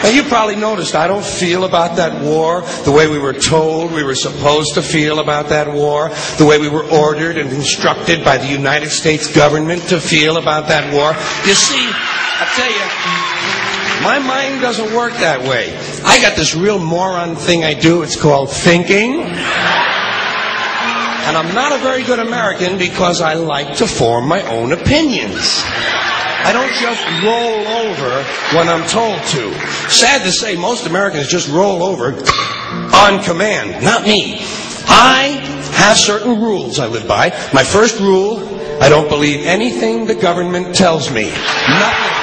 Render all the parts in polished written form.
Now, you probably noticed I don't feel about that war the way we were told we were supposed to feel about that war, the way we were ordered and instructed by the United States government to feel about that war. You see, I tell you, my mind doesn't work that way. I got this real moron thing I do. It's called thinking. And I'm not a very good American because I like to form my own opinions. I don't just roll over when I'm told to. Sad to say, most Americans just roll over on command. Not me. I have certain rules I live by. My first rule, I don't believe anything the government tells me. Nothing.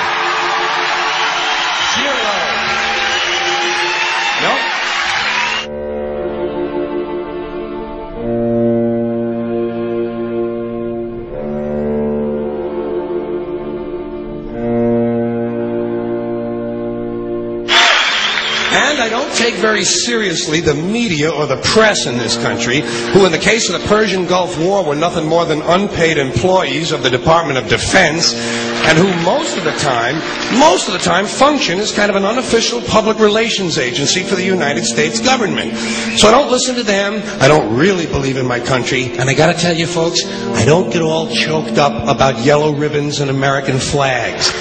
Zero. Nope. And I don't take very seriously the media or the press in this country, who in the case of the Persian Gulf War were nothing more than unpaid employees of the Department of Defense, and who most of the time function as kind of an unofficial public relations agency for the United States government. So I don't listen to them. I don't really believe in my country. And I got to tell you, folks, I don't get all choked up about yellow ribbons and American flags.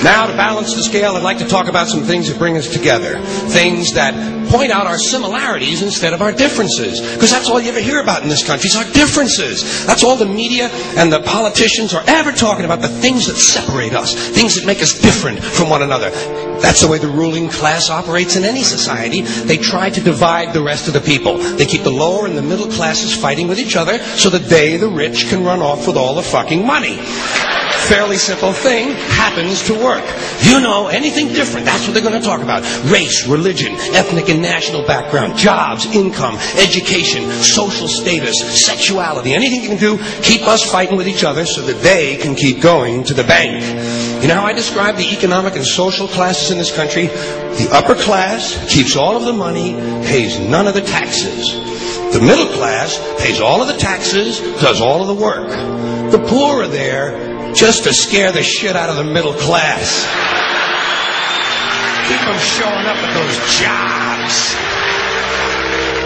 Now, to balance the scale, I'd like to talk about some things that bring us together. Things that point out our similarities instead of our differences. Because that's all you ever hear about in this country is our differences. That's all the media and the politicians are ever talking about, the things that separate us, things that make us different from one another. That's the way the ruling class operates in any society. They try to divide the rest of the people. They keep the lower and the middle classes fighting with each other so that they, the rich, can run off with all the fucking money. Fairly simple thing happens to work. You know, anything different, that's what they're going to talk about. Race, religion, ethnic and national background, jobs, income, education, social status, sexuality. Anything you can do, keep us fighting with each other so that they can keep going to the bank. You know how I describe the economic and social classes in this country? The upper class keeps all of the money, pays none of the taxes. The middle class pays all of the taxes, does all of the work. The poor are there just to scare the shit out of the middle class. Keep them showing up at those jobs.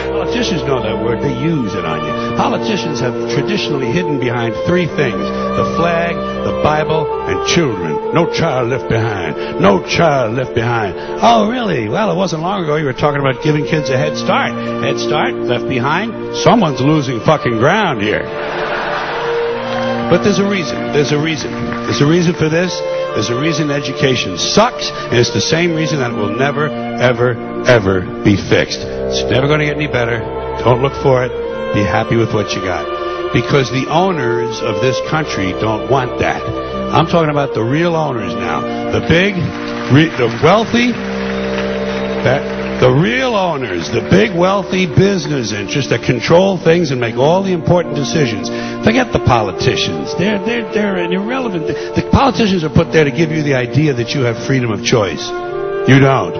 Politicians know that word. They use it on you. Politicians have traditionally hidden behind three things: the flag, the Bible, and children. No child left behind. No child left behind. Oh, really? Well, it wasn't long ago you were talking about giving kids a head start. Head start, left behind? Someone's losing fucking ground here. But there's a reason. There's a reason. There's a reason for this. There's a reason education sucks, and it's the same reason that it will never, ever, ever be fixed. It's never going to get any better. Don't look for it. Be happy with what you got. Because the owners of this country don't want that. I'm talking about the real owners now. The big, the wealthy, the real owners, the big wealthy business interests that control things and make all the important decisions. Forget the politicians. They're irrelevant. The politicians are put there to give you the idea that you have freedom of choice. You don't.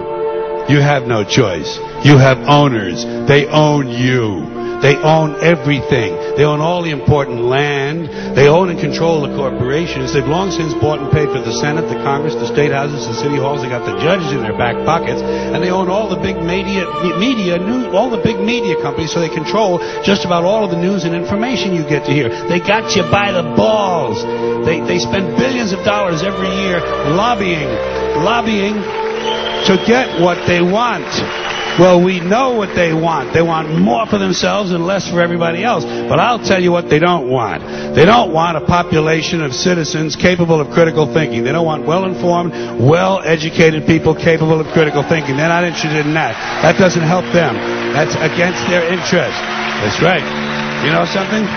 You have no choice. You have owners. They own you. They own everything. They own all the important land. They own and control the corporations. They've long since bought and paid for the Senate, the Congress, the state houses, the city halls. They got the judges in their back pockets, and they own all the big all the big media companies. So they control just about all of the news and information you get to hear. They got you by the balls. They spend billions of dollars every year lobbying to get what they want. Well, we know what they want. They want more for themselves and less for everybody else. But I'll tell you what they don't want. They don't want a population of citizens capable of critical thinking. They don't want well-informed, well-educated people capable of critical thinking. They're not interested in that. That doesn't help them. That's against their interest. That's right. You know something?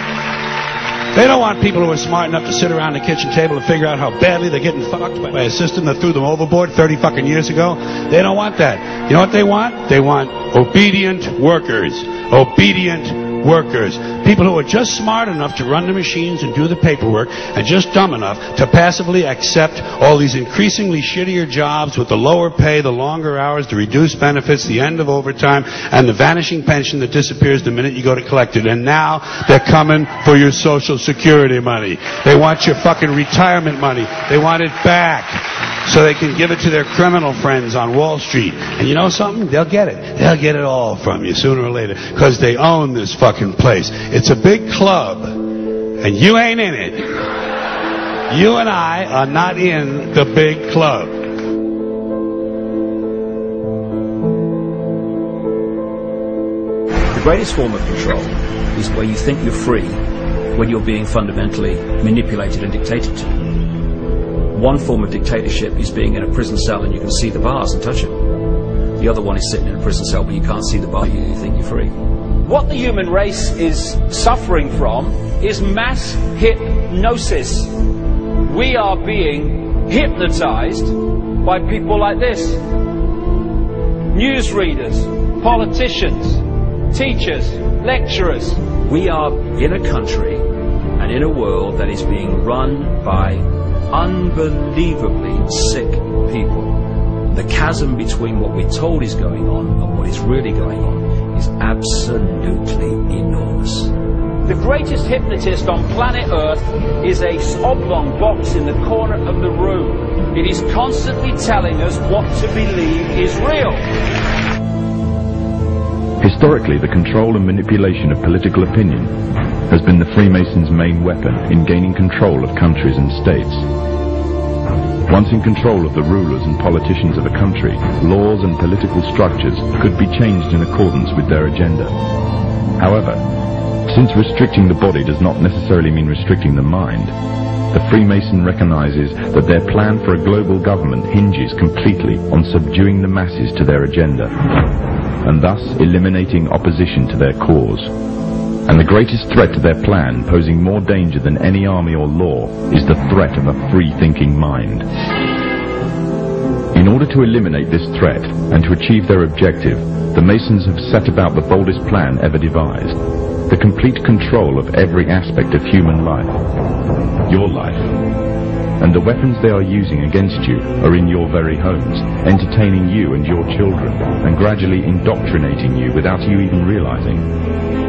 They don't want people who are smart enough to sit around the kitchen table and figure out how badly they're getting fucked by a system that threw them overboard 30 fucking years ago. They don't want that. You know what they want? They want obedient workers. Obedient workers, people who are just smart enough to run the machines and do the paperwork, and just dumb enough to passively accept all these increasingly shittier jobs with the lower pay, the longer hours, the reduced benefits, the end of overtime, and the vanishing pension that disappears the minute you go to collect it. And now they're coming for your Social Security money. They want your fucking retirement money. They want it back so they can give it to their criminal friends on Wall Street. And you know something? They'll get it. They'll get it all from you sooner or later, because they own this fucking place. It's a big club, and you ain't in it. You and I are not in the big club. The greatest form of control is where you think you're free when you're being fundamentally manipulated and dictated to. One form of dictatorship is being in a prison cell and you can see the bars and touch them. The other one is sitting in a prison cell but you can't see the bar, you think you're free. What the human race is suffering from is mass hypnosis. We are being hypnotized by people like this. Newsreaders, politicians, teachers, lecturers. We are in a country and in a world that is being run by unbelievably sick people. The chasm between what we're told is going on and what is really going on is absolutely enormous. The greatest hypnotist on planet Earth is a oblong box in the corner of the room. It is constantly telling us what to believe is real. Historically, the control and manipulation of political opinion has been the Freemasons' main weapon in gaining control of countries and states. Once in control of the rulers and politicians of a country, laws and political structures could be changed in accordance with their agenda. However, since restricting the body does not necessarily mean restricting the mind, the Freemason recognizes that their plan for a global government hinges completely on subduing the masses to their agenda, and thus eliminating opposition to their cause. And the greatest threat to their plan, posing more danger than any army or law, is the threat of a free-thinking mind. In order to eliminate this threat and to achieve their objective, the Masons have set about the boldest plan ever devised: the complete control of every aspect of human life, your life. And the weapons they are using against you are in your very homes, entertaining you and your children, and gradually indoctrinating you without you even realizing.